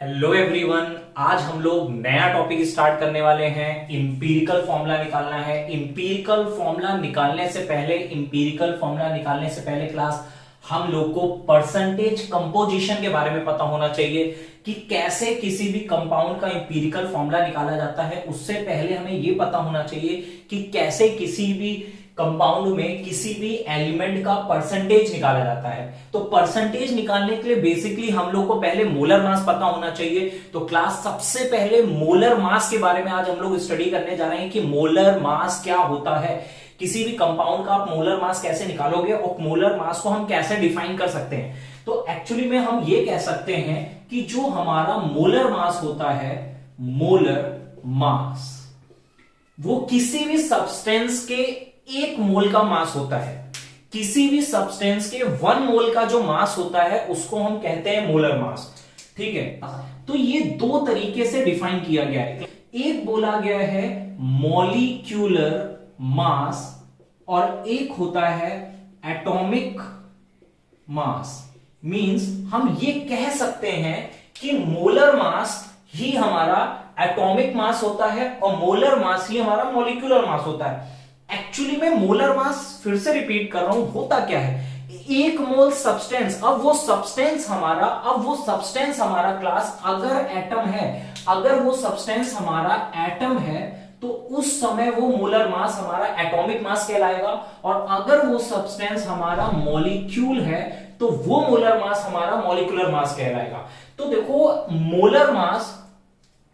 Hello everyone, आज हम लोग नया टॉपिक स्टार्ट करने वाले हैं। इंपीरिकल फॉर्मूला निकालना है। इंपीरिकल फॉर्मूला निकालने से पहले क्लास हम लोग को परसेंटेज कंपोजिशन के बारे में पता होना चाहिए कि कैसे किसी भी कंपाउंड का इंपीरिकल फॉर्मूला निकाला जाता है। उससे पहले हमें यह पता होना चाहिए कि कैसे किसी भी कंपाउंड में किसी भी एलिमेंट का परसेंटेज निकाला जाता है। तो परसेंटेज निकालने के लिए बेसिकली हम लोग को पहले मोलर मास पता होना चाहिए। तो क्लास सबसे पहले मोलर मास के बारे में आज हम लोग स्टडी करने जा रहे हैं कि मोलर मास क्या होता है। किसी भी कंपाउंड का आप मोलर मास कैसे निकालोगे और मोलर मास को हम कैसे डिफाइन कर सकते हैं। तो एक्चुअली में हम ये कह सकते हैं कि जो हमारा मोलर मास होता है, मोलर मास वो किसी भी सब्सटेंस के 1 मोल का मास होता है। किसी भी सब्सटेंस के 1 मोल का जो मास होता है उसको हम कहते हैं मोलर मास। ठीक है, तो ये 2 तरीके से डिफाइन किया गया है। एक बोला गया है मॉलिक्यूलर मास और एक होता है एटॉमिक मास। मींस हम ये कह सकते हैं कि मोलर मास ही हमारा एटॉमिक मास होता है और मोलर मास ही हमारा मॉलिक्यूलर मास होता है। एक्चुअली में मोलर मास, फिर से रिपीट कर रहा हूं, होता क्या है। 1 मोल सब्सटेंस, अब वो सब्सटेंस हमारा क्लास अगर एटम है, अगर वो सब्सटेंस हमारा एटम है तो उस समय वो मोलर मास हमारा एटॉमिक मास कहलाएगा। और अगर वो सब्सटेंस हमारा मॉलिक्यूल है तो वो मोलर मास हमारा मॉलिक्यूलर मास कहलाएगा। तो देखो, मोलर मास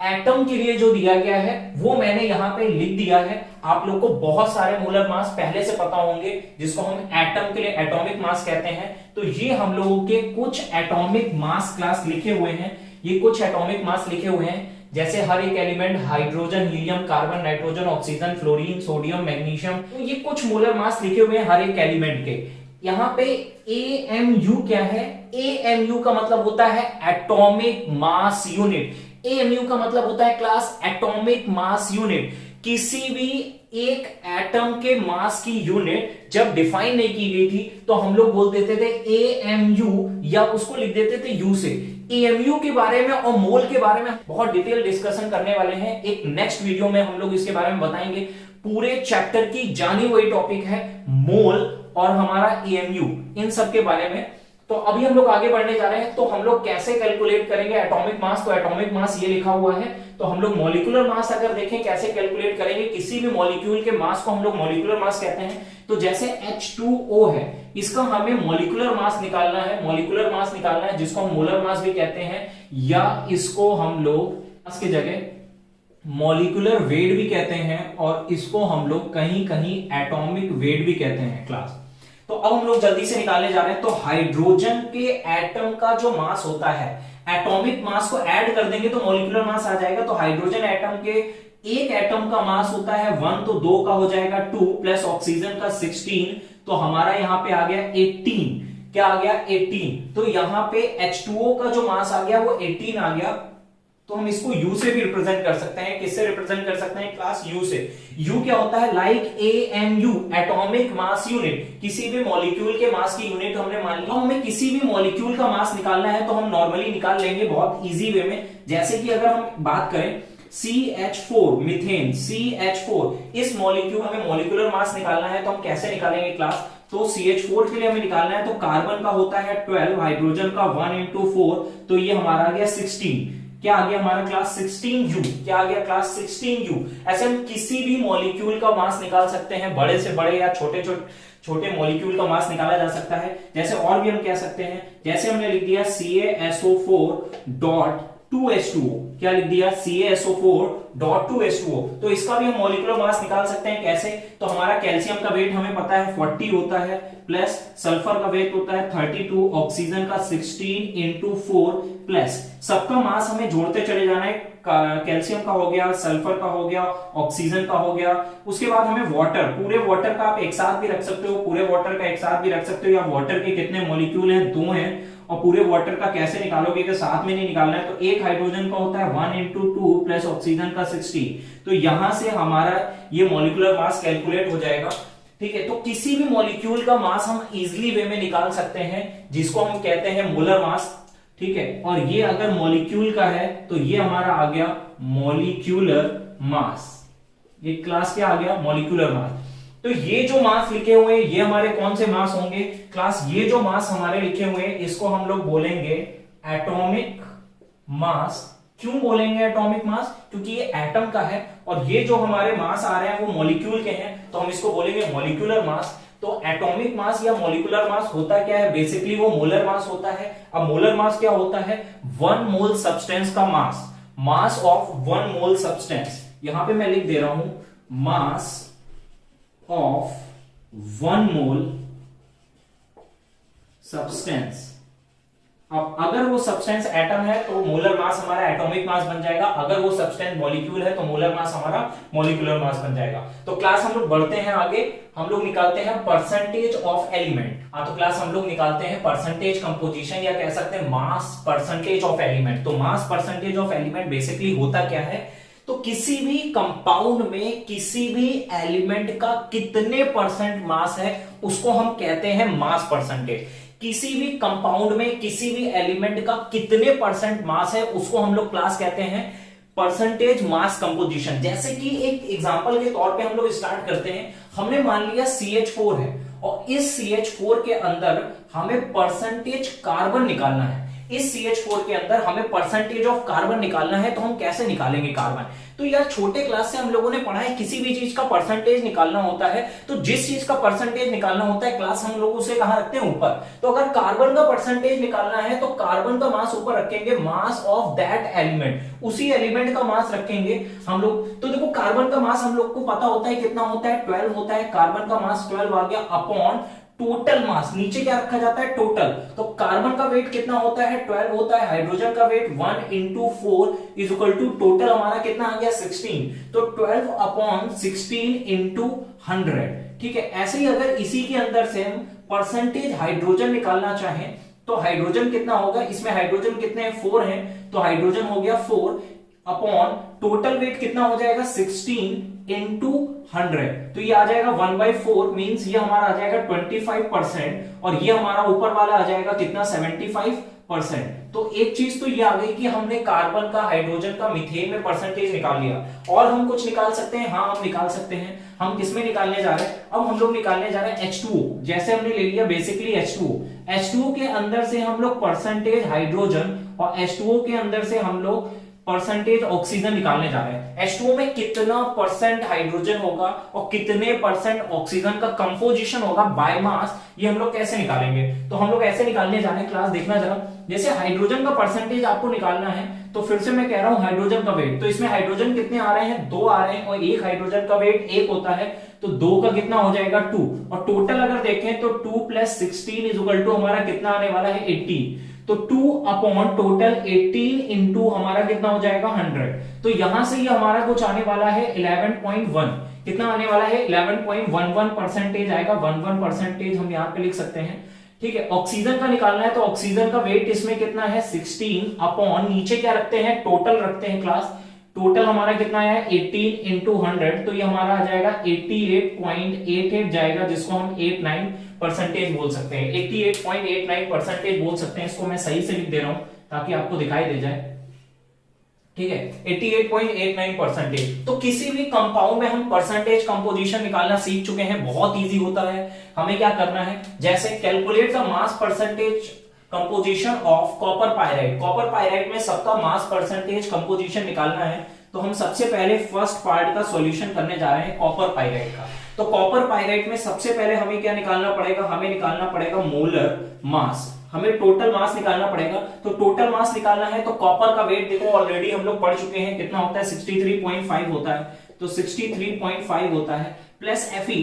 एटम के लिए जो दिया गया है वो मैंने यहां पे लिख दिया है। आप लोग को बहुत सारे मोलर मास पहले से पता होंगे जिसको हम एटम के लिए एटॉमिक मास कहते हैं। तो ये हम लोगों के कुछ एटॉमिक मास क्लास लिखे हुए हैं। ये कुछ एटॉमिक मास लिखे हुए हैं, जैसे हर एक element hydrogen, helium, carbon, nitrogen, oxygen, fluorine, sodium, magnesium. तो ये कुछ मोलर मास लिखे हुए हैं हर एक एलिमेंट के। यहां पे AMU क्या है? AMU का मतलब होता है एटॉमिक मास यूनिट। AMU का मतलब होता है क्लास एटॉमिक मास यूनिट। किसी भी एक एटम के मास की यूनिट जब डिफाइन नहीं की गई थी तो हम लोग बोल देते थे AMU या उसको लिख देते थे U से। AMU के बारे में और मोल के बारे में बहुत डिटेल डिस्कशन करने वाले हैं। एक नेक्स्ट वीडियो में हम लोग इसके बारे में बताएंगे। पूरे चैप्टर की जानी वही टॉपिक है, मोल और हमारा AMU, इन सब के बारे में। तो अभी हम लोग आगे बढ़ने जा रहे हैं। तो हम लोग कैसे कैलकुलेट करेंगे एटॉमिक मास? तो एटॉमिक मास ये लिखा हुआ है। तो हम लोग मॉलिक्यूलर मास अगर देखें कैसे कैलकुलेट करेंगे, किसी भी मॉलिक्यूल के मास को हम लोग मॉलिक्यूलर मास कहते हैं। तो जैसे H2O है, इसका हमें मॉलिक्यूलर मास निकालना है, जिसको हम मोलर मास भी कहते हैं, या इसको हम लोग मास की जगह मॉलिक्यूलर वेट भी कहते हैं, और इसको हम लोग कहीं कहीं एटॉमिक वेट भी कहते हैं क्लास। तो अब हम लोग जल्दी से निकालने जा रहे हैं। तो हाइड्रोजन के एटम का जो मास होता है, एटॉमिक मास को ऐड कर देंगे तो मॉलिक्यूलर मास आ जाएगा। तो हाइड्रोजन एटम के एक एटम का मास होता है 1, तो 2 का हो जाएगा 2 प्लस ऑक्सीजन का 16, तो हमारा यहां पे आ गया 18। क्या आ गया? 18। तो यहां पे H2O का जो मास आ गया वो 18 आ गया। तो हम इसको U से भी रिप्रेजेंट कर सकते हैं। किससे रिप्रेजेंट कर सकते हैं क्लास? U से। U क्या होता है? Like AMU, atomic mass unit. किसी भी मॉलिक्यूल के मास की यूनिट हमने मान ली। हमें किसी भी मॉलिक्यूल का मास निकालना है तो हम नॉर्मली निकाल लेंगे बहुत इजी वे में। जैसे कि अगर हम बात करें CH4, मीथेन, CH4, इस मॉलिक्यूल हमें मॉलिक्यूलर मास निकालना है तो हम कैसे निकालेंगे क्लास? तो CH4 के लिए हमें निकालना है तो कार्बन का होता है 12, हाइड्रोजन का 1 into 4, तो ये हमारा आ गया 16। क्या आ गया हमारा क्लास? 16U। क्या आ गया क्लास? 16U। ऐसे हम किसी भी मॉलिक्यूल का मास निकाल सकते हैं, बड़े से बड़े या छोटे मॉलिक्यूल का मास निकाला जा सकता है। जैसे और भी हम कह सकते हैं, जैसे हमने लिख दिया CaSO4.2H2O। क्या लिख दिया? CaSO4.2H2O। तो इसका भी हम मॉलिक्यूलर मास निकाल सकते हैं। कैसे? तो हमारा कैल्शियम का वेट हमें पता है 40 होता है, प्लस सल्फर का वेट होता है 32, ऑक्सीजन का 16 into 4, प्लस सबका मास हमें जोड़ते चले जाना है। कैल्शियम का हो गया, सल्फर का हो गया, ऑक्सीजन का हो गया। उसके बाद हमें वाटर, पूरे वाटर का आप एक साथ भी रख सकते हो, पूरे वाटर का एक साथ भी रख सकते हो, या वाटर के कितने मॉलिक्यूल हैं? 2 हैं। और पूरे वाटर का कैसे निकालोगे कि साथ में नहीं निकालना है। तो एक हाइड्रोजन का होता है 1 into 2 प्लस ऑक्सीजन का 16। तो यहां से हमारा ये मॉलिक्यूलर मास कैलकुलेट हो जाएगा। ठीक है, तो किसी भी मॉलिक्यूल का मास हम इजीली वे में निकाल सकते हैं, जिसको हम कहते हैं मोलर मास। ठीक है, और ये अगर मॉलिक्यूल का है तो ये हमारा आ गया मॉलिक्यूलर मास। ये क्लास क्या आ गया, मॉलिक्यूलर मास। तो ये जो मास लिखे हुए हैं ये हमारे कौन से मास होंगे क्लास, ये जो मास हमारे लिखे हुए हैं इसको हम लोग बोलेंगे एटॉमिक मास। क्यों बोलेंगे एटॉमिक मास, क्योंकि ये एटम का है, और ये जो हमारे मास आ रहे हैं वो मॉलिक्यूल के हैं, तो हम इसको बोलेंगे मॉलिक्यूलर मास। तो एटॉमिक मास या मॉलिक्यूलर मास होता क्या है, बेसिकली वो मोलर मास होता है। अब मोलर मास क्या होता है, 1 मोल सब्सटेंस का मास, मास ऑफ 1 मोल सब्सटेंस। यहां पे मैं लिख दे रहा हूं मास ऑफ 1 मोल सब्सटेंस। अब अगर वो सब्सटेंस एटम है तो मोलर मास हमारा एटॉमिक मास बन जाएगा, अगर वो सब्सटेंस मॉलिक्यूल है तो मोलर मास हमारा मॉलिक्यूलर मास बन जाएगा। तो क्लास हम लोग बढ़ते हैं आगे, हम लोग निकालते हैं परसेंटेज ऑफ एलिमेंट। हाँ, तो क्लास हम लोग निकालते हैं परसेंटेज कंपोजिशन, या कह सकते हैं मास परसेंटेज ऑफ एलिमेंट। तो mass percentage of element basically होता क्या है, तो किसी भी कंपाउंड में किसी भी एलिमेंट का कितने परसेंट मास है उसको हम कहते हैं मास परसेंटेज। किसी भी कंपाउंड में किसी भी एलिमेंट का कितने परसेंट मास है उसको हम लोग क्लास कहते हैं परसेंटेज मास कंपोजिशन। जैसे कि एक एग्जांपल के तौर पे हम लोग स्टार्ट करते हैं, हमने मान लिया CH4 है और इस CH4 के अंदर हमें परसेंटेज कार्बन निकालना है। इस CH4 के अंदर हमें परसेंटेज ऑफ कार्बन निकालना है, तो हम कैसे निकालेंगे कार्बन। तो यार छोटे क्लास से हम लोगों ने पढ़ा है किसी भी चीज का परसेंटेज निकालना होता है, तो जिस चीज का परसेंटेज निकालना होता है क्लास हम लोग उसे कहां रखते हैं, ऊपर। तो अगर कार्बन का परसेंटेज निकालना है तो कार्बन का मास ऊपर रखेंगे, मास ऑफ दैट एलिमेंट, उसी एलिमेंट का मास रखेंगे हम लोग। तो देखो कार्बन का मास हम लोग को पता होता है कितना होता है, 12 होता है। कार्बन का मास 12 आ गया अपॉन टोटल मास, नीचे क्या रखा जाता है, टोटल। तो कार्बन का वेट कितना होता है, 12 होता है। हाइड्रोजन का weight 1 into 4 is equal to total हमारा कितना आ गया 16। तो 12 अपॉन 16 into 100। ठीक है, ऐसे ही अगर इसी के अंदर से हम परसेंटेज हाइड्रोजन निकालना चाहें तो हाइड्रोजन कितना होगा, इसमें हाइड्रोजन कितने हैं, 4 हैं, तो हाइड्रोजन हो गया 4 अपॉन टोटल वेट कितना हो जाएगा 16 into 100। तो ये आ जाएगा 1/4, मींस ये हमारा आ जाएगा 25%, और ये हमारा ऊपर वाला आ जाएगा कितना 75%। तो एक चीज तो ये आ गई कि हमने कार्बन का, हाइड्रोजन का, मीथेन में परसेंटेज निकाल लिया। और हम कुछ निकाल सकते हैं, हाँ हम निकाल सकते हैं। हम किसमें निकालने जा रहे हैं, अब हम लोग निकालने जा रहे हैं H2O। जैसे हमने ले लिया बेसिकली H2O के अंदर से हम लोग परसेंटेज हाइड्रोजन और H2O के अंदर से हम लोग परसेंटेज ऑक्सीजन निकालने जा रहे हैं। H2O में कितना परसेंट हाइड्रोजन होगा और कितने परसेंट ऑक्सीजन का कंपोजिशन होगा बाय मास, ये हम लोग कैसे निकालेंगे। तो हम लोग ऐसे निकालने जा रहे हैं, क्लास देखना जरा। जैसे हाइड्रोजन का परसेंटेज आपको निकालना है, तो फिर से मैं कह रहा हूं हाइड्रोजन का वेट, तो इसमें हाइड्रोजन कितने आ रहे हैं, 2 आ रहे हैं, और एक हाइड्रोजन का वेट 1 होता है, तो 2 का कितना हो जाएगा 2। और टोटल अगर देखें तो 2 + 16 इज इक्वल टू हमारा कितना आने वाला है 80। तो 2 अपॉन टोटल 18 इंटू हमारा कितना हो जाएगा 100। तो यहां से ये हमारा कुछ आने वाला है 11.1। कितना आने वाला है 11.11% आएगा। 11% हम यहां पे लिख सकते हैं। ठीक है, ऑक्सीजन का निकालना है तो ऑक्सीजन का वेट इसमें कितना है 16 अपॉन नीचे क्या रखते हैं, टोटल रखते हैं क्लास। टोटल हमारा कितना है 18 इंटू 100, तो ये हमारा आ जाएगा 88.88 जाएगा, जिसको हम 89% बोल सकते हैं। 88.89% बोल सकते हैं, इसको मैं सही से लिख दे रहा हूं ताकि आपको दिखाई दे जाए। ठीक है, 88.89%। तो किसी भी कंपाउंड में हम परसेंटेज कंपोजिशन निकालना सीख चुके हैं, बहुत इजी होता है। हमें क्या करना है, जैसे calculate the mass percentage composition of copper pyrite. Copper pyrite में सबका मास परसेंटेज कंपोजिशन निकालना है, तो हम सबसे पहले फर्स्ट पार्ट का सॉल्यूशन करने जा रहे हैं कॉपर पायराइट का। तो कॉपर पायराइट में सबसे पहले हमें क्या निकालना पड़ेगा, हमें निकालना पड़ेगा मोलर मास। हमें टोटल मास निकालना पड़ेगा। तो टोटल मास निकालना है तो कॉपर का वेट देखो ऑलरेडी हम लोग पढ़ चुके हैं, कितना होता है 63.5 होता है। तो 63.5 होता है प्लस Fe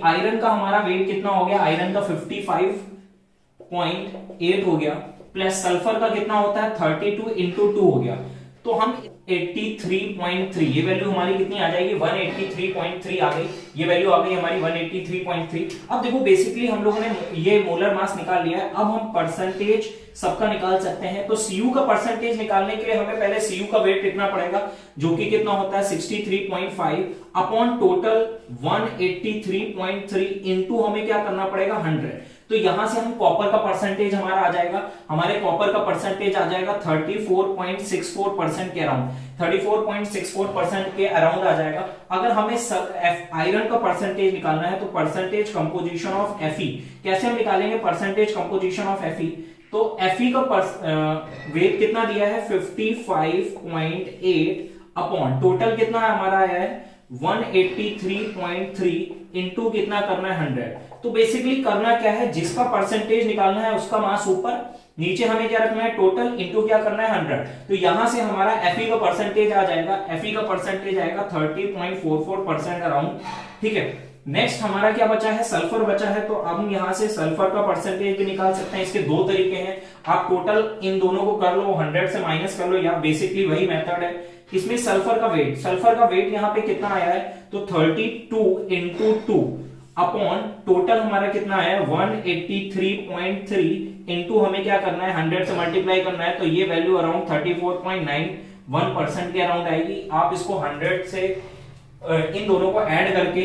आयरन का हमारा वेट कितना हो गया, आयरन का 55.8 हो गया, प्लस सल्फर का कितना होता है 32 इंटू 2 हो गया। तो हम 83.3, ये वैल्यू हमारी कितनी आ जाएगी 183.3 आ गई। ये वैल्यू आ गई हमारी 183.3। अब देखो बेसिकली हम लोगों ने ये मोलर मास निकाल लिया है, अब हम परसेंटेज सबका निकाल सकते हैं। तो Cu का परसेंटेज निकालने के लिए हमें पहले Cu का वेट लिखना पड़ेगा, जो कि कितना होता है 63.5 अपॉन टोटल 183.3 इंटू हमें क्या करना पड़ेगा 100। तो यहां से हम कॉपर का परसेंटेज हमारा आ जाएगा, हमारे कॉपर का परसेंटेज आ जाएगा 34.64% के अराउंड, 34.64% के अराउंड आ जाएगा। अगर हमें आयरन का परसेंटेज निकालना है तो परसेंटेज कंपोजिशन ऑफ Fe कैसे हम निकालेंगे, परसेंटेज कंपोजिशन ऑफ Fe, तो Fe का वेट कितना दिया है 55.8 अपॉन टोटल कितना हमारा आया है 183.3 इंटू कितना करना है 100। तो बेसिकली करना क्या है, जिसका परसेंटेज निकालना है उसका मास ऊपर, नीचे हमें क्या रखना है टोटल इंटू क्या करना है 100। तो यहां से हमारा Fe का परसेंटेज आ जाएगा, Fe का परसेंटेज आएगा 30.44% अराउंड। ठीक है, नेक्स्ट हमारा क्या बचा है, सल्फर बचा है। तो अब हम यहां से सल्फर का परसेंटेज भी निकाल सकते हैं। इसके दो तरीके हैं, आप टोटल इन दोनों को कर लो, 100 से माइनस कर लो, या बेसिकली वही मेथड है। इसमें सल्फर का वेट यहाँ पे कितना आया है, तो 32 इंटू 2 अपॉन टोटल हमारा कितना आया है 183.3 इंटू हमें क्या करना है 100 से मल्टीप्लाई करना है, तो ये वैल्यू अराउंड 34.91% के अराउंड आएगी। आप इसको 100 से इन दोनों को ऐड करके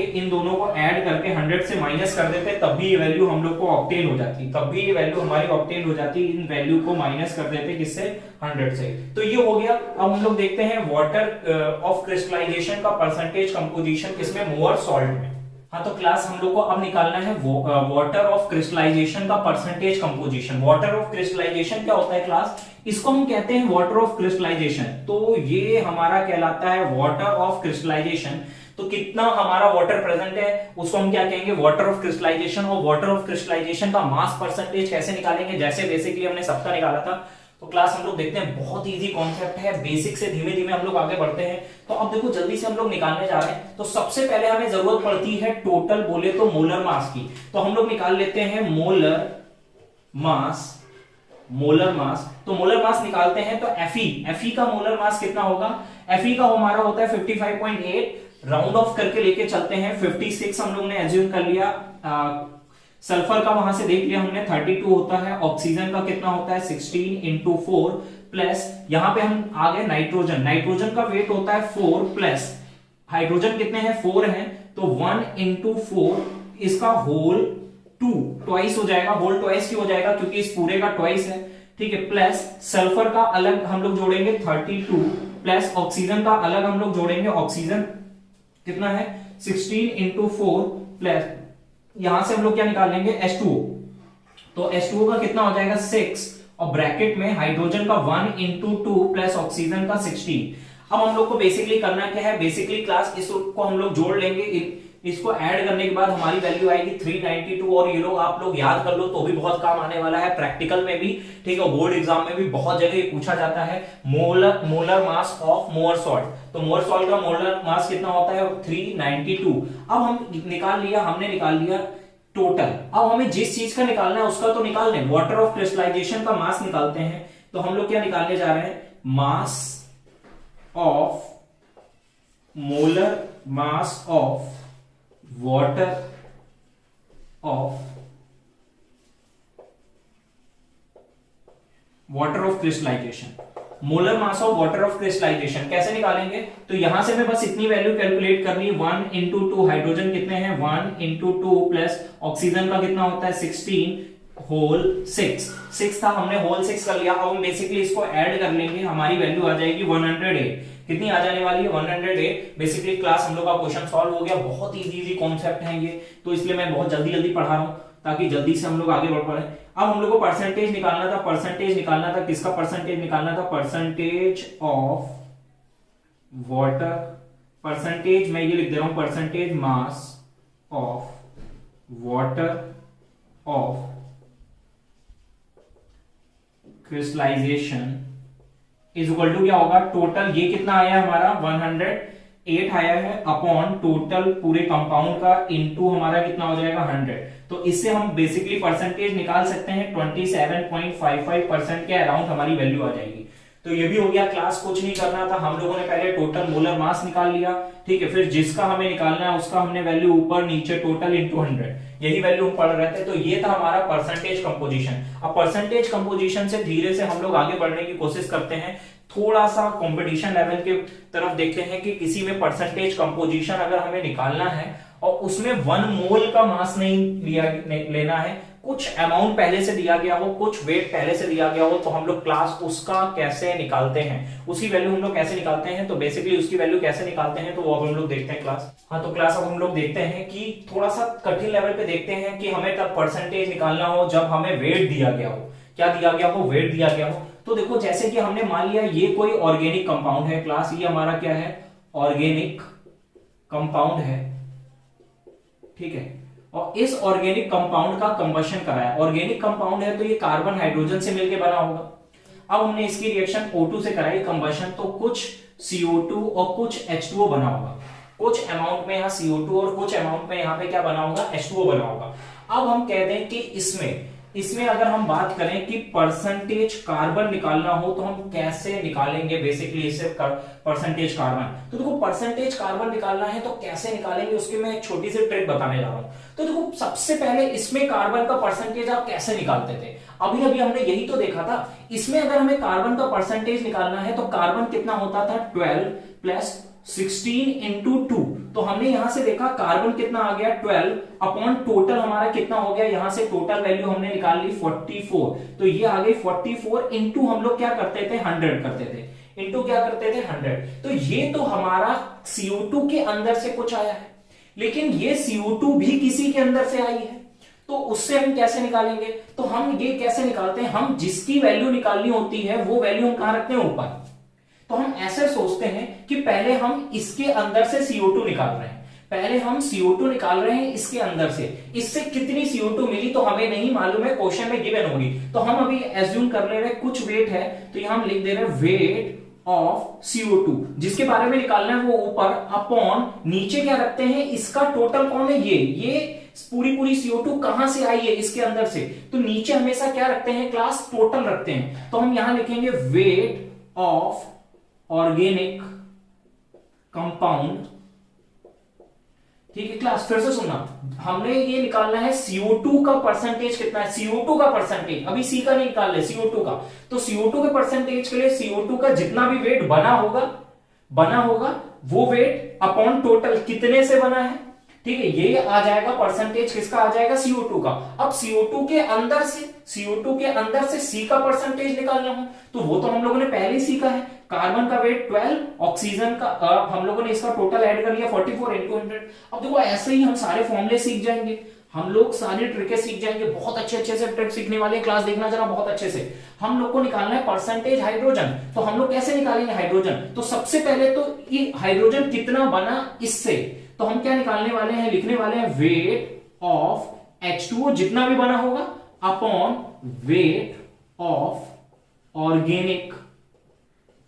100 से माइनस कर देते, तब भी ये वैल्यू हम लोग को ऑब्टेन हो जाती, तब भी ये वैल्यू हमारी ऑब्टेन हो जाती। इन वैल्यू को माइनस कर देते किससे, 100 से। तो ये हो गया। अब हम लोग देखते हैं वाटर ऑफ क्रिस्टलाइजेशन का परसेंटेज कंपोजिशन किसमें, मोअर सॉल्ट में। हाँ, तो क्लास हम लोग को अब निकालना है वाटर ऑफ क्रिस्टलाइजेशन का percentage composition. Water of crystallisation क्या होता है क्लास, इसको हम कहते हैं वाटर ऑफ क्रिस्टलाइजेशन। तो ये हमारा कहलाता है वाटर ऑफ क्रिस्टलाइजेशन। तो कितना हमारा वाटर प्रेजेंट है उसको हम क्या कहेंगे, वाटर ऑफ क्रिस्टलाइजेशन। और वाटर ऑफ क्रिस्टलाइजेशन का मास परसेंटेज कैसे निकालेंगे, जैसे बेसिकली हमने सबका निकाला था। तो क्लास हम लोग देखते हैं, बहुत इजी कॉन्सेप्ट है, बेसिक से धीमे धीमे हम लोग आगे बढ़ते हैं। तो अब देखो जल्दी से हम लोग निकालने जा रहे हैं। तो सबसे पहले हमें जरूरत पड़ती है टोटल बोले तो मोलर मास की। तो हम लोग निकाल लेते हैं मोलर मास। तो मोलर मास निकालते हैं तो Fe का मोलर मास कितना होगा, Fe का हमारा होता है 55.8, राउंड ऑफ करके लेके चलते हैं 56 हम लोग ने एज्यूम कर लिया। सल्फर का वहां से देख लिया हमने 32 होता है। ऑक्सीजन का कितना होता है 16 इंटू 4 प्लस यहां पे हम आ गए नाइट्रोजन का वेट होता है 4 प्लस हाइड्रोजन कितने हैं 4 हैं, तो 1 इंटू 4 इसका होल 2 ट्वाइस हो जाएगा। होल ट्वाइस क्यों हो जाएगा, क्योंकि इस पूरे का ट्वाइस है। ठीक है, प्लस सल्फर का अलग हम लोग जोड़ेंगे 32 प्लस ऑक्सीजन का अलग हम लोग जोड़ेंगे। ऑक्सीजन कितना है 16 इंटू 4 प्लस यहां से हम लोग क्या निकालेंगे H2O। तो H2O का कितना हो जाएगा 6 और ब्रैकेट में हाइड्रोजन का 1 इंटू 2 प्लस ऑक्सीजन का 16। अब हम लोग को बेसिकली करना क्या है, बेसिकली क्लास इसको हम लोग जोड़ लेंगे। इसको ऐड करने के बाद हमारी वैल्यू आएगी 392। और ये लोग आप लोग याद कर लो तो भी बहुत काम आने वाला है, प्रैक्टिकल में भी। ठीक है, बोर्ड एग्जाम में भी बहुत जगह पूछा जाता है molar mass of mower salt. तो मोअर सॉल्ट का मोलर मास कितना होता है 392। अब हमने निकाल लिया टोटल। अब हमें जिस चीज का निकालना है उसका तो निकाल लें, वाटर ऑफ क्रिस्टलाइजेशन का मास निकालते हैं। तो हम लोग क्या निकालने जा रहे हैं, mass of molar mass of water of crystallisation. Molar mass of water of crystallisation कैसे निकालेंगे, तो यहां से मैं बस इतनी वैल्यू कैलकुलेट करनी, 1 इंटू 2 हाइड्रोजन कितने हैं 1 इंटू 2 प्लस ऑक्सीजन का कितना होता है 16 होल 6 था, हमने होल 6 कर लिया। अब हम बेसिकली इसको ऐड कर लेंगे, हमारी वैल्यू आ जाएगी 108। कितनी आ जाने वाली है 108। बेसिकली क्लास हम लोग का क्वेश्चन सॉल्व हो गया। बहुत इजी कॉन्सेप्ट है ये, तो इसलिए मैं बहुत जल्दी पढ़ा रहा हूं ताकि जल्दी से हम लोग आगे बढ़ पाए। अब हम लोग को परसेंटेज निकालना था, किसका परसेंटेज निकालना था, परसेंटेज ऑफ वाटर, परसेंटेज मैं ये लिख दे रहा हूं, percentage mass of water of crystallisation is equal to क्या होगा, टोटल ये कितना आया हमारा 108 आया है अपॉन टोटल पूरे कंपाउंड का इनटू हमारा कितना हो जाएगा 100। तो इससे हम बेसिकली परसेंटेज निकाल सकते हैं 27.55% के अराउंड हमारी वैल्यू आ जाएगी। तो ये भी हो गया क्लास, कुछ नहीं करना था, हम लोगों ने पहले टोटल मोलर मास निकाल लिया। ठीक है, फिर जिसका हमें निकालना है उसका हमने वैल्यू ऊपर नीचे टोटल इंटू 100, यही वैल्यू हम पढ़ रहे थे। तो ये था हमारा परसेंटेज कंपोजिशन। अब परसेंटेज कंपोजिशन से धीरे से हम लोग आगे बढ़ने की कोशिश करते हैं, थोड़ा सा कंपटीशन लेवल के तरफ देखते हैं कि किसी में परसेंटेज कंपोजिशन अगर हमें निकालना है और उसमें 1 मोल का मास नहीं लेना है, कुछ अमाउंट पहले से दिया गया हो, कुछ वेट पहले से दिया गया हो, तो हम लोग क्लास उसका कैसे निकालते हैं, उसकी वैल्यू हम लोग कैसे निकालते हैं। तो बेसिकली उसकी वैल्यू कैसे निकालते हैं तो वो अब हम लोग देखते हैं क्लास। हाँ तो क्लास अब हम लोग देखते हैं कि थोड़ा सा कठिन लेवल पे देखते हैं कि हमें तब परसेंटेज निकालना हो जब हमें वेट दिया गया हो। क्या दिया गया हो? वेट दिया गया हो। तो देखो जैसे कि हमने मान लिया ये कोई ऑर्गेनिक कंपाउंड है क्लास, ये हमारा क्या है? ऑर्गेनिक कंपाउंड है, ठीक है। और इस ऑर्गेनिक कंपाउंड का कंबशन कराया। ऑर्गेनिक कंपाउंड है तो ये कार्बन हाइड्रोजन से मिलकर बना होगा। अब हमने इसकी रिएक्शन O2 से कराई कंबशन, तो कुछ CO2 और कुछ H2O बना होगा। कुछ अमाउंट में यहाँ CO2 और कुछ अमाउंट में यहाँ पे क्या बना होगा? H2O बना होगा। अब हम कहते हैं कि इसमें अगर हम बात करें कि परसेंटेज कार्बन निकालना हो तो हम कैसे निकालेंगे बेसिकली इसे परसेंटेज कार्बन। तो देखो परसेंटेज कार्बन निकालना है तो कैसे निकालेंगे उसकी मैं एक छोटी सी ट्रिक बताने जा रहा हूं। तो देखो सबसे पहले इसमें कार्बन का परसेंटेज आप कैसे निकालते थे? अभी अभी हमने यही तो देखा था। इसमें अगर हमें कार्बन का परसेंटेज निकालना है तो कार्बन कितना होता था? 12 प्लस 16 इंटू 2। तो हमने यहां से देखा कार्बन कितना आ गया? 12 अपॉन टोटल हमारा कितना हो गया? यहां से टोटल वैल्यू हमने निकाल ली 44। तो ये आ गई 44 इंटू हम लोग क्या करते थे? 100 करते थे। इंटू क्या करते थे? 100। तो ये तो हमारा CO2 के अंदर से कुछ आया है, लेकिन ये CO2 भी किसी के अंदर से आई है। तो उससे हम कैसे निकालेंगे? तो हम ये कैसे निकालते हैं? हम जिसकी वैल्यू निकालनी होती है वो वैल्यू हम कहां रखते हैं? ऊपर। तो हम ऐसे सोचते हैं कि पहले हम इसके अंदर से CO2 निकाल रहे हैं, पहले हम CO2 निकाल रहे हैं इसके अंदर से। इससे कितनी CO2 मिली तो हमें नहीं मालूम है, क्वेश्चन में गिवन होगी। तो हम अभी एज्यूम कर ले रहे हैं कुछ वेट है, तो यहां हम लिख दे रहे हैं वेट ऑफ CO2, जिसके बारे में निकालना है वो ऊपर, अपॉन नीचे क्या रखते हैं? इसका टोटल कौन है? ये पूरी CO2 कहां से आई है? इसके अंदर से। तो नीचे हमेशा क्या रखते हैं? क्लास टोटल रखते हैं। तो हम यहां लिखेंगे वेट ऑफ ऑर्गेनिक कंपाउंड, ठीक है क्लास। फिर से सुनना, हमने ये निकालना है CO2 का परसेंटेज कितना है? CO2 का परसेंटेज, अभी C का नहीं निकाल रहे, CO2 का। तो CO2 के परसेंटेज के लिए CO2 का जितना भी वेट बना होगा वो वेट अपॉन टोटल कितने से बना है, ठीक है। ये आ जाएगा परसेंटेज किसका? आ जाएगा CO2 का। अब CO2 के अंदर से C का परसेंटेज निकालना हो तो वो तो हम लोगों ने पहले ही सीखा है। कार्बन का वेट 12, ऑक्सीजन का हम लोगों ने इसका टोटल ऐड कर लिया 44 इंटू 100। अब देखो ऐसे ही हम सारे फॉर्मूले सीख जाएंगे, हम लोग सारी ट्रिकें सीख जाएंगे। बहुत अच्छे से ट्रिक सीखने वाले, क्लास देखना जरा बहुत अच्छे से। हम लोग को निकालना है परसेंटेज हाइड्रोजन। तो हम लोग कैसे निकालेंगे हाइड्रोजन? तो सबसे पहले तो ये हाइड्रोजन कितना बना इससे, तो हम क्या निकालने वाले हैं? लिखने वाले हैं वेट ऑफ H2O जितना भी बना होगा upon weight of organic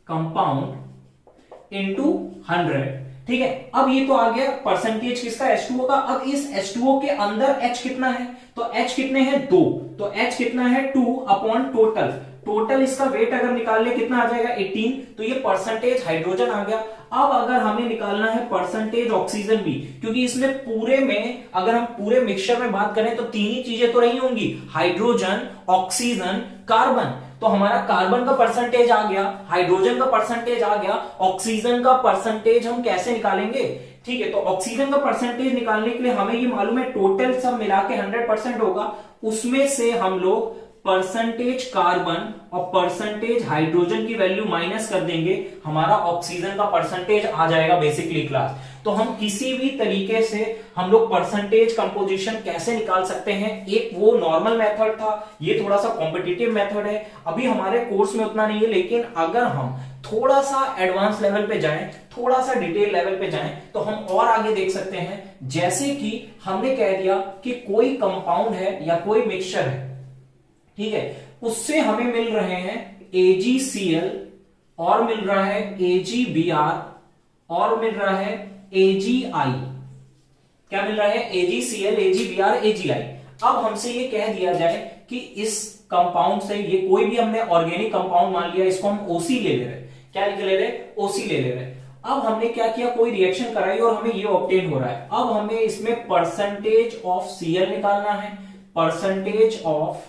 compound into 100, ठीक है। अब ये तो आ गया परसेंटेज किसका? H2O का। अब इस H2O के अंदर H कितना है? तो H कितने हैं? 2। तो H कितना है? 2 अपॉन टोटल इसका वेट अगर निकाल ले कितना आ जाएगा? 18। तो ये परसेंटेज हाइड्रोजन आ गया। अब अगर हमें निकालना है परसेंटेज ऑक्सीजन भी, क्योंकि इसमें पूरे में अगर हम पूरे मिक्सचर में बात करें तो तीन ही चीजें तो रही होंगी, हाइड्रोजन, ऑक्सीजन, कार्बन। तो हमारा कार्बन का परसेंटेज आ गया, हाइड्रोजन का परसेंटेज आ गया, ऑक्सीजन का परसेंटेज हम कैसे निकालेंगे? ठीक है, तो ऑक्सीजन का परसेंटेज निकालने के लिए हमें ये मालूम है टोटल सब मिला के 100% होगा, उसमें से हम लोग परसेंटेज कार्बन और परसेंटेज हाइड्रोजन की वैल्यू माइनस कर देंगे, हमारा ऑक्सीजन का परसेंटेज आ जाएगा बेसिकली क्लास। तो हम किसी भी तरीके से हम लोग परसेंटेज कंपोजिशन कैसे निकाल सकते हैं? एक वो नॉर्मल मेथड था, ये थोड़ा सा कॉम्पिटिटिव मेथड है, अभी हमारे कोर्स में उतना नहीं है। लेकिन अगर हम थोड़ा सा एडवांस लेवल पे जाएं, थोड़ा सा डिटेल लेवल पे जाएं, तो हम और आगे देख सकते हैं। जैसे कि हमने कह दिया कि कोई कंपाउंड है या कोई मिक्सचर है, ठीक है, उससे हमें मिल रहे हैं AgCl और मिल रहा है AgBr और मिल रहा है AgI। क्या मिल रहा है? AgCl, AgBr, AgI। अब हमसे ये कह दिया जाए कि इस कंपाउंड से, ये कोई भी हमने ऑर्गेनिक कंपाउंड मान लिया, इसको हम OC ले ले रहे, क्या ले रहे? OC ले ले रहे। अब हमने क्या किया? कोई रिएक्शन कराई और हमें ये ऑब्टेन हो रहा है। अब हमें इसमें परसेंटेज ऑफ Cl निकालना है, परसेंटेज ऑफ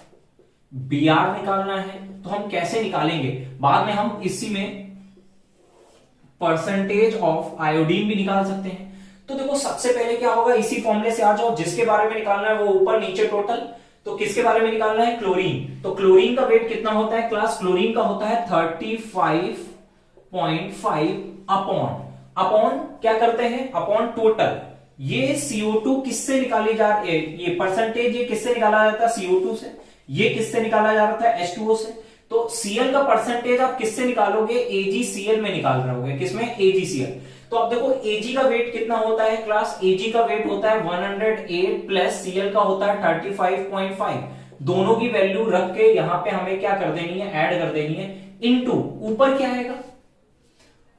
Br निकालना है। तो हम कैसे निकालेंगे? बाद में हम इसी में परसेंटेज ऑफ आयोडीन भी निकाल सकते हैं। तो देखो सबसे पहले क्या होगा, इसी फॉर्मूले से आ जाओ, जिसके बारे में निकालना है वो ऊपर नीचे टोटल। तो किसके बारे में निकालना है? क्लोरीन। तो क्लोरीन का वेट कितना होता है क्लास? क्लोरीन का होता है 35.5 अपॉन क्या करते हैं? Upon total. ये CO2 किससे निकाली जा रही है? ये परसेंटेज ये किससे निकाला जाता है? CO2 से। ये किससे निकाला जा रहा था? H2O से। तो Cl का परसेंटेज आप किससे निकालोगे? AgCl में निकाल रहे होगे। किसमें? AgCl। तो अब देखो Ag का वेट कितना होता है क्लास? Ag का वेट होता है 108 प्लस Cl का होता है 35.5। दोनों की वैल्यू रख के यहां पे हमें क्या कर देनी है? ऐड कर देनी है। इनटू ऊपर क्या आएगा?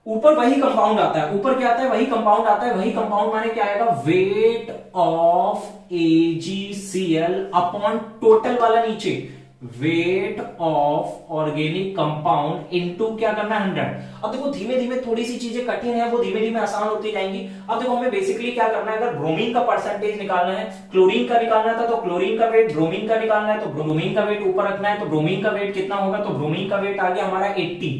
ऊपर वही कंपाउंड आता है। ऊपर क्या आता है? वही कंपाउंड आता है। वही कंपाउंड माने क्या आएगा? Weight of AgCl upon total वाला नीचे weight of organic compound into क्या करना है? 100। अब देखो धीमे धीमे थोड़ी सी चीजें कठिन है, वो धीमे धीमे आसान होती जाएंगी। अब देखो हमें बेसिकली क्या करना है? अगर ब्रोमीन का परसेंटेज निकालना है, क्लोरीन का निकालना था, तो क्लोरीन का वेट, ब्रोमीन का निकालना है तो ब्रोमीन का वेट ऊपर रखना है। तो ब्रोमीन का वेट कितना होगा? तो ब्रोमीन का वेट आ गया हमारा 80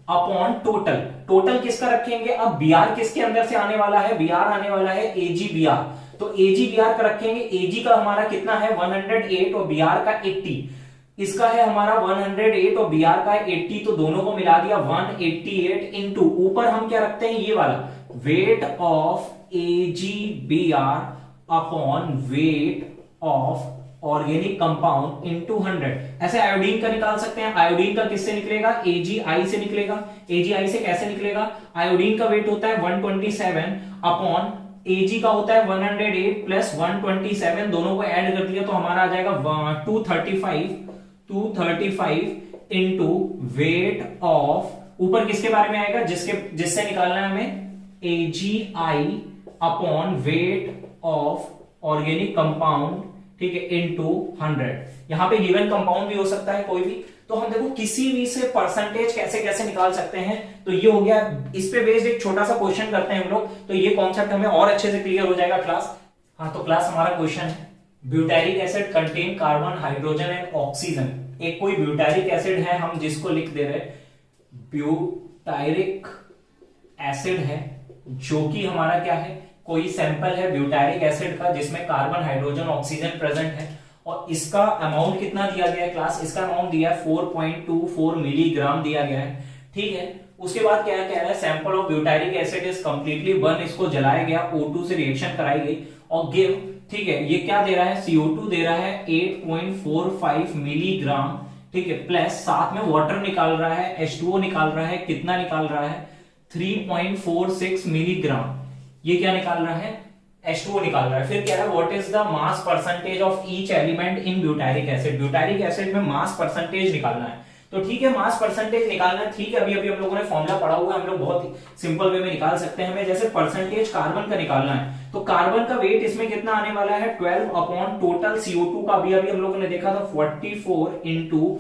अपॉन टोटल। टोटल किसका रखेंगे? अब Br किसके अंदर से आने वाला है? Br आने वाला है AgBr। तो AgBr का रखेंगे। Ag का हमारा कितना है? 108 और Br का 80। इसका है हमारा 108 और Br का 80, तो दोनों को मिला दिया 188 इंटू ऊपर हम क्या रखते हैं? ये वाला weight of AgBr upon weight of organic compound into 100। ऐसे आयोडीन का निकाल सकते हैं। आयोडीन का किससे निकलेगा? AgI से निकलेगा। AgI से कैसे निकलेगा? आयोडीन का वेट होता है 127 अपॉन Ag का होता है 108 प्लस 127, दोनों को ऐड कर दिया तो हमारा आ जाएगा 235 इंटू वेट ऑफ, ऊपर किसके बारे में आएगा? जिससे निकालना है हमें, AgI upon weight of organic compound, ठीक है, इनटू 100। यहां पे गिवन कंपाउंड भी हो सकता है कोई भी। तो हम देखो किसी भी से परसेंटेज कैसे कैसे निकाल सकते हैं। तो ये हो गया। इस पे बेस्ड एक छोटा सा क्वेश्चन करते हैं हम लोग, तो ये कॉन्सेप्ट हमें और अच्छे से क्लियर हो जाएगा क्लास। हाँ, तो क्लास हमारा क्वेश्चन है, butyric acid contain carbon, hydrogen and oxygen. एक कोई ब्यूटारिक एसिड है, हम जिसको लिख दे रहे ब्यूटारिक एसिड है, जो कि हमारा क्या है? कोई सैंपल है ब्यूटारिक एसिड का जिसमें कार्बन, हाइड्रोजन, ऑक्सीजन प्रेजेंट है। और इसका अमाउंट कितना दिया गया है क्लास? इसका अमाउंट दिया है 4.24 मिलीग्राम दिया गया है, ठीक है। उसके बाद क्या कह रहा है? Sample of butyric acid is completely burn, इसको जलाया गया, O2 से रिएक्शन कराई गई और गिव, ठीक है, ये क्या दे रहा है? CO2 दे रहा है 8.45 मिलीग्राम, ठीक है, प्लस साथ में वाटर निकाल रहा है, H2O निकाल रहा है, कितना निकाल रहा है? 3.46 मिलीग्राम। ये क्या निकाल रहा है? H2O निकाल रहा है। फिर कह रहा है what is the mass percentage of each element in butyric acid. Butyric acid में मास परसेंटेज निकालना है। तो ठीक है, मास परसेंटेज निकालना है, ठीक है। अभी हम लोगों ने फॉर्मूला पढ़ा हुआ है, हम लोग बहुत सिंपल वे में निकाल सकते हैं। हमें जैसे परसेंटेज कार्बन का निकालना है, तो कार्बन का वेट इसमें कितना आने वाला है? 12 अपॉन टोटल CO2 का अभी हम लोगों ने देखा था 44 इंटू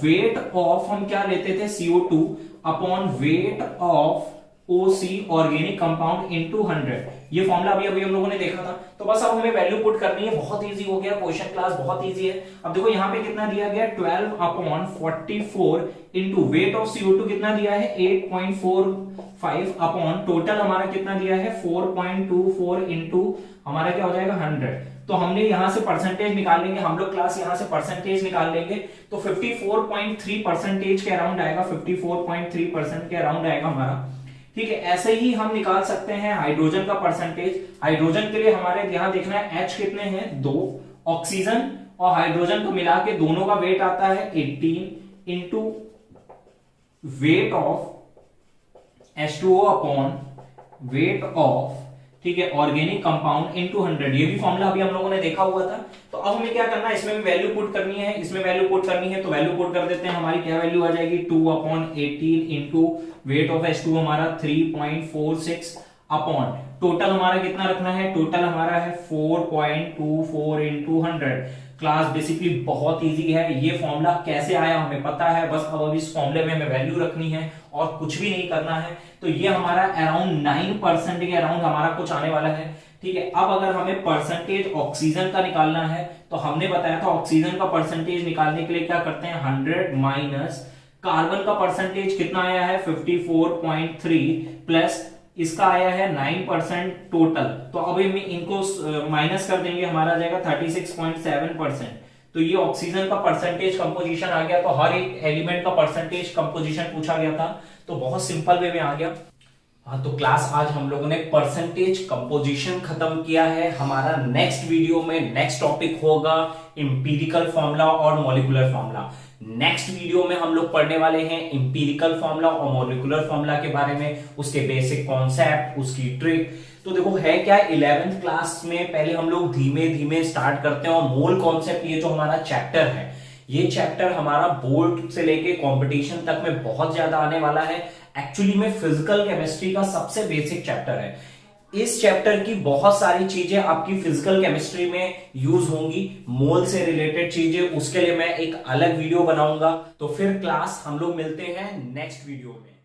वेट ऑफ, हम क्या लेते थे? CO2 upon weight of OC organic compound into 100। ये फॉर्मूला अभी हम लोगों ने देखा था। तो बस अब हमें वैल्यू पुट करनी है। बहुत इजी हो गया क्वेश्चन, क्लास बहुत इजी है। अब देखो यहाँ पे कितना दिया गया? 12 upon 44 into weight of CO2 कितना दिया है? 8.45 अपॉन टोटल हमारा कितना दिया है? 4.24 इंटू हमारा क्या हो जाएगा? 100। तो हमने यहां से परसेंटेज निकाल लेंगे हम लोग क्लास, यहां से परसेंटेज निकाल लेंगे तो 54.3% के अराउंड आएगा। 54.3% के अराउंड आएगा हमारा, ठीक है। ऐसे ही हम निकाल सकते हैं हाइड्रोजन का परसेंटेज। हाइड्रोजन के लिए हमारे यहां देखना है H कितने हैं? 2। ऑक्सीजन और हाइड्रोजन को मिला के दोनों का वेट आता है 18 into weight of H2O upon weight of, ठीक है, ऑर्गेनिक कंपाउंड इनटू 100। ये भी फॉर्मूला अभी हम लोगों ने देखा हुआ था। तो अब हमें क्या करना है? इसमें भी वैल्यू पुट करनी है, इसमें वैल्यू पुट करनी है। तो वैल्यू पुट कर देते हैं। हमारी क्या वैल्यू आ जाएगी? 2 upon 18 into weight of H2 हमारा 3.46 अपॉन टोटल हमारा कितना रखना है? टोटल हमारा है 4.24 इंटू 100। क्लास बेसिकली बहुत इजी है। ये फॉर्मूला कैसे आया हमें पता है, बस अब इस फॉर्मूले में हमें वैल्यू रखनी है और कुछ भी नहीं करना है। तो ये हमारा अराउंड 9% के अराउंड हमारा कुछ आने वाला है, ठीक है। अब अगर हमें परसेंटेज ऑक्सीजन का निकालना है, तो हमने बताया था ऑक्सीजन का परसेंटेज निकालने के लिए क्या करते हैं? 100 माइनस कार्बन का परसेंटेज कितना आया है? 54.3 प्लस इसका आया है 9% टोटल। तो अब इनको माइनस कर देंगे, हमारा आ जाएगा 36.7%। तो ये ऑक्सीजन का परसेंटेज कंपोजिशन आ गया, तो हर एक एलिमेंट का परसेंटेज कंपोजिशन पूछा गया था, तो बहुत सिंपल वे में आ गया। हाँ, तो क्लास आज हम लोगों ने परसेंटेज कंपोजिशन खत्म किया है। हमारा नेक्स्ट वीडियो में नेक्स्ट टॉपिक होगा इंपीरिकल फॉर्मूला और मॉलिक्यूलर फॉर्मूला। नेक्स्ट वीडियो में हम लोग पढ़ने वाले हैं इंपीरिकल फॉर्मूला और मॉलिक्यूलर फॉर्मूला के बारे में, उसके बेसिक कॉन्सेप्ट, उसकी ट्रिक। तो देखो है क्या, 11th क्लास में पहले हम लोग धीमे धीमे स्टार्ट करते हैं, और मोल कॉन्सेप्ट ये जो हमारा चैप्टर है, ये चैप्टर हमारा बोर्ड से लेके कंपटीशन तक में बहुत ज्यादा आने वाला है। एक्चुअली में फिजिकल केमिस्ट्री का सबसे बेसिक चैप्टर है। इस चैप्टर की बहुत सारी चीजें आपकी फिजिकल केमिस्ट्री में यूज होंगी, मोल से रिलेटेड चीजें, उसके लिए मैं एक अलग वीडियो बनाऊंगा। तो फिर क्लास हम लोग मिलते हैं नेक्स्ट वीडियो में।